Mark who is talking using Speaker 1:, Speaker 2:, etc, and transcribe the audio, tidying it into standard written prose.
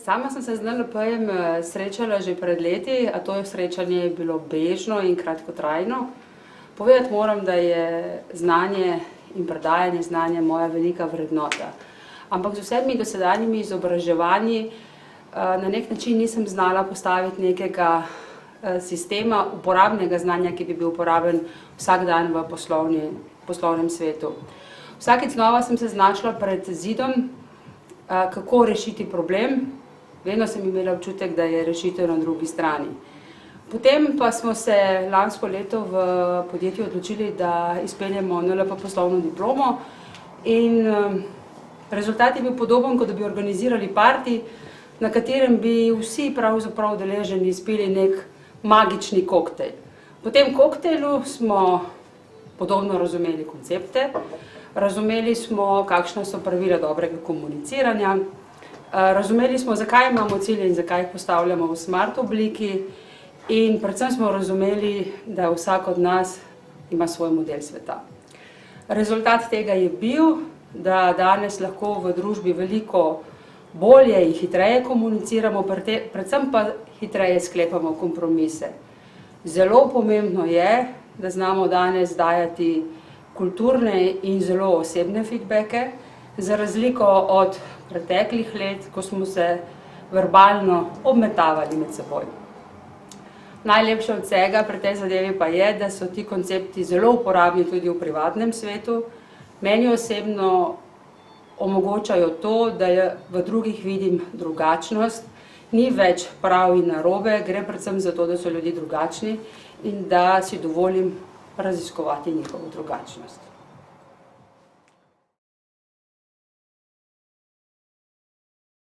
Speaker 1: Sama sem se z NLP-jem srečala že pred leti, a to srečanje je bilo bežno in kratkotrajno. Povedati moram, da je znanje in predajanje znanja moja velika vrednota. Ampak z vsemi dosedanjimi izobraževanji na nek način nisem znala postaviti nekega sistema uporabnega znanja, ki bi bil uporaben vsak dan v poslovnem svetu. Vsakič znova sem se znašla pred zidom, kako rešiti problem. Vedno sem imela občutek, da je rešitev na drugi strani. Potem pa smo se lansko leto v podjetju odločili, da izpeljemo NLP poslovno diplomo in rezultat je bil podoben, kot da bi organizirali party, na katerem bi vsi pravzaprav udeleženi izpili nek magični koktejl. Po tem koktejlu smo podobno razumeli koncepte, razumeli smo, kakšna so pravila dobrega komuniciranja, razumeli smo, zakaj imamo cilje in zakaj jih postavljamo v smart obliki, in predvsem smo razumeli, da vsak od nas ima svoj model sveta. Rezultat tega je bil, da danes lahko v družbi veliko bolje in hitreje komuniciramo, predvsem pa hitreje sklepamo kompromise. Zelo pomembno je, da znamo danes dajati kulturne in zelo osebne feedbacke, za razliko od preteklih let, ko smo se verbalno obmetavali med seboj. Najlepše od vsega pri tej zadevi pa je, da so ti koncepti zelo uporabni tudi v privatnem svetu. Meni osebno omogočajo to, da v drugih vidim drugačnost, ni več prav in narobe, gre predvsem za to, da so ljudje drugačni in da si dovolim raziskovati njihovo drugačnost.